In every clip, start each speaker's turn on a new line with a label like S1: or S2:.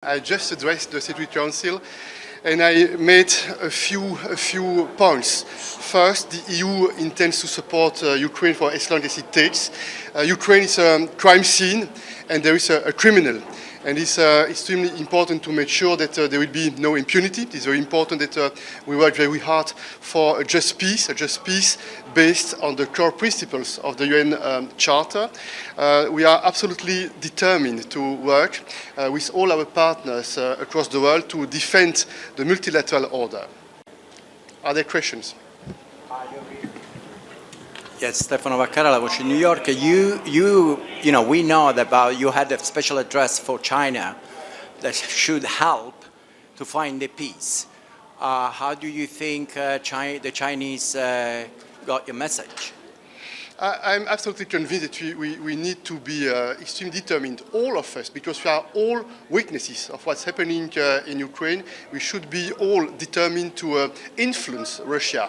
S1: I just addressed the Security Council and I made a few points. First, the EU intends to support Ukraine for as long as it takes. Ukraine is a crime scene and there is a criminal. And it's extremely important to make sure that there will be no impunity. It's very important that we work very hard for a just peace based on the core principles of the UN Charter. We are absolutely determined to work with all our partners across the world to defend the multilateral order. Are there questions?
S2: Yes, Stefano Vaccara, La Voce New York. You know, we know that you had a special address for China that should help to find the peace. How do you think the Chinese got your message?
S1: I'm absolutely convinced that we need to be extremely determined, all of us, because we are all witnesses of what's happening in Ukraine. We should be all determined to influence Russia,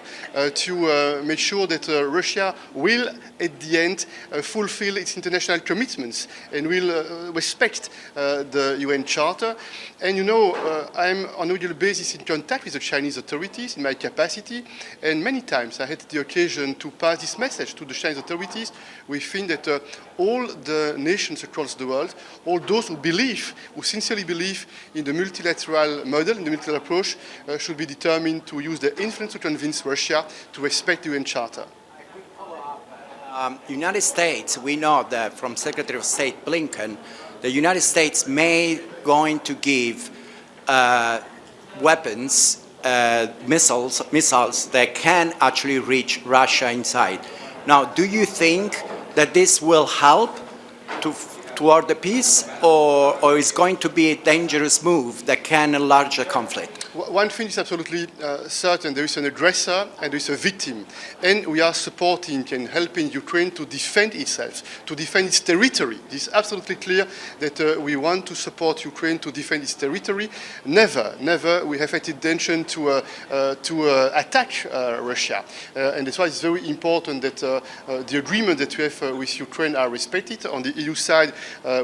S1: to make sure that Russia will, at the end, fulfill its international commitments and will respect the UN Charter. And you know, I'm on a regular basis in contact with the Chinese authorities in my capacity, and many times I had the occasion to pass this message to the Chinese authorities. We think that all the nations across the world, all those who sincerely believe in the multilateral model, in the multilateral approach, should be determined to use their influence to convince Russia to respect the UN Charter.
S2: United States, we know that from Secretary of State Blinken, the United States may going to give weapons, missiles that can actually reach Russia inside. Now, do you think that this will help toward the peace, or is going to be a dangerous move that can enlarge the conflict?
S1: One thing is absolutely certain. There is an aggressor and there is a victim. And we are supporting and helping Ukraine to defend itself, to defend its territory. It is absolutely clear that we want to support Ukraine to defend its territory. Never we have had intention to attack Russia. And that's why it's very important that the agreement that we have with Ukraine are respected. On the EU side,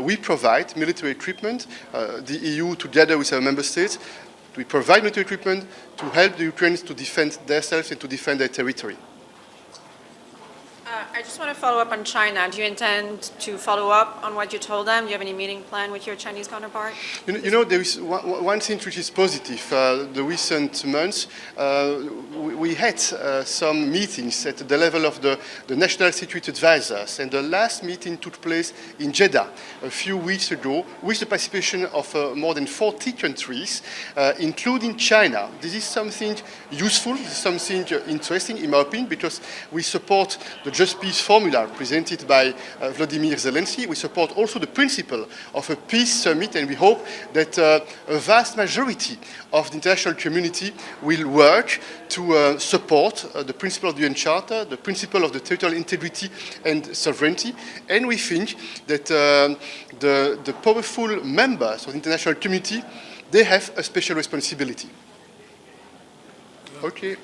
S1: we provide military equipment. The EU, together with our member states, we provide military equipment to help the Ukrainians to defend themselves and to defend their territory.
S3: I just want to follow up on China. Do you intend to follow up on what you told them? Do you have any meeting plan with your Chinese counterpart?
S1: You know, there is one thing which is positive. The recent months, we had some meetings at the level of the National Security Advisors, and the last meeting took place in Jeddah a few weeks ago with the participation of more than 40 countries, including China. This is something useful, this is something interesting in my opinion, because we support the Just Peace formula presented by Vladimir Zelensky. We support also the principle of a peace summit, and we hope that a vast majority of the international community will work to support the principle of the UN Charter, the principle of the territorial integrity and sovereignty. And we think that the powerful members of the international community, they have a special responsibility. Okay.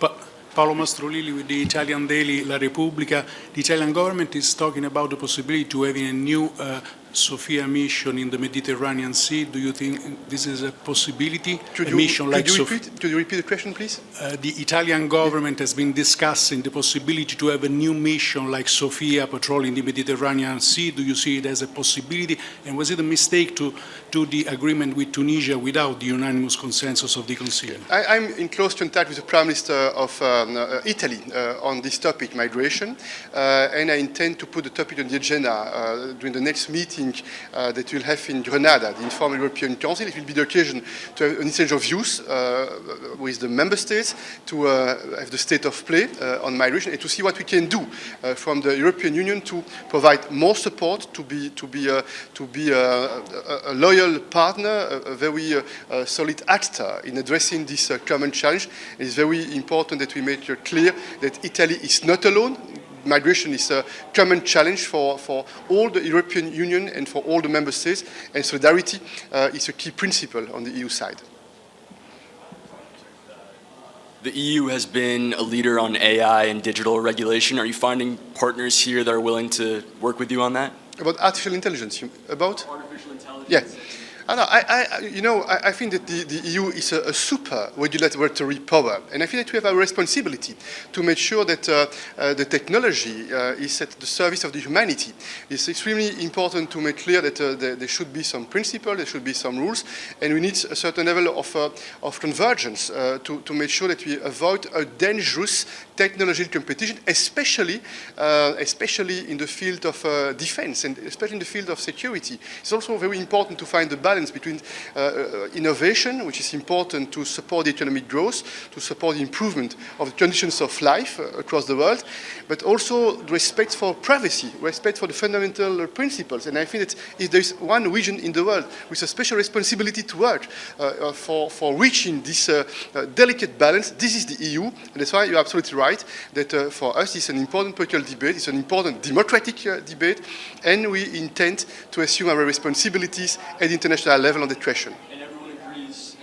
S4: Paolo Mastrolilli with the Italian daily La Repubblica. The Italian government is talking about the possibility to having a new Sophia mission in the Mediterranean Sea. Do you think this is a possibility? Could you
S1: repeat the question, please?
S4: The Italian government has been discussing the possibility to have a new mission like Sophia patrolling the Mediterranean Sea. Do you see it as a possibility? And was it a mistake to do the agreement with Tunisia without the unanimous consensus of the Council?
S1: I'm in close contact with the Prime Minister of Italy on this topic, migration, and I intend to put the topic on the agenda during the next meeting that we'll have in Grenada, the informal European Council. It will be the occasion to have an exchange of views with the member states, to have the state of play on migration, and to see what we can do from the European Union to provide more support, to be a loyal partner, a very solid actor in addressing this common challenge. It is very important that we make it clear that Italy is not alone. Migration is a common challenge for all the European Union and for all the member states, and solidarity is a key principle on the EU side.
S5: The EU has been a leader on AI and digital regulation. Are you finding partners here that are willing to work with you on that?
S1: About artificial intelligence,
S5: Artificial intelligence?
S1: Yeah. I think that the EU is a super regulatory power, and I think that we have a responsibility to make sure that the technology is at the service of the humanity. It's extremely important to make clear that there should be some principle, there should be some rules, and we need a certain level of convergence to make sure that we avoid a dangerous technological competition, especially in the field of defense and especially in the field of security. It's also very important to find the balance between innovation, which is important to support the economic growth, to support the improvement of the conditions of life across the world, but also the respect for privacy, respect for the fundamental principles. And I think that if there is one region in the world with a special responsibility to work for reaching this delicate balance, this is the EU. And that's why you're absolutely right that for us it's an important political debate, it's an important democratic debate, and we intend to assume our responsibilities at the international level on the question.
S5: And everyone agrees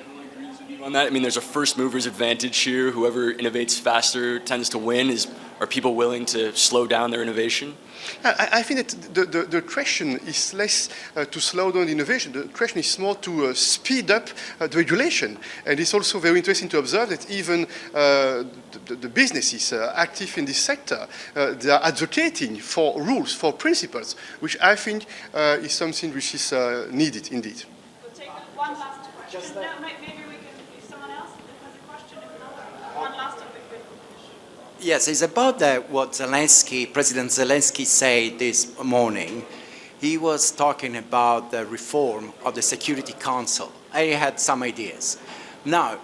S5: with you on that? I mean, there's a first mover's advantage here. Whoever innovates faster tends to win. Are people willing to slow down their innovation?
S1: I think that the question is less to slow down the innovation. The question is more to speed up the regulation. And it's also very interesting to observe that even the businesses active in this sector, they are advocating for rules, for principles, which I think is something which is needed indeed.
S3: We'll take one last question. No, maybe we can, if someone else has a question, if not, one last topic.
S2: Yes, it's about what President Zelensky said this morning. He was talking about the reform of the Security Council. He had some ideas. Now,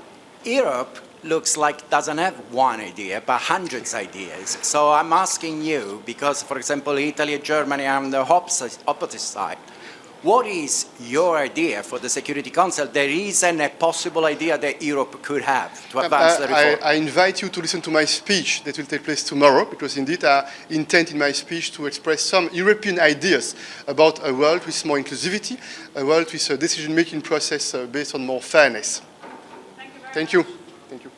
S2: Europe looks like doesn't have one idea, but hundreds of ideas. So I'm asking you, because, for example, Italy and Germany are on the opposite side. What is your idea for the Security Council? There isn't a possible idea that Europe could have to advance the reform.
S1: I invite you to listen to my speech that will take place tomorrow, because indeed I intend in my speech to express some European ideas about a world with more inclusivity, a world with a decision-making process based on more fairness.
S3: Thank you very much.
S1: Thank you.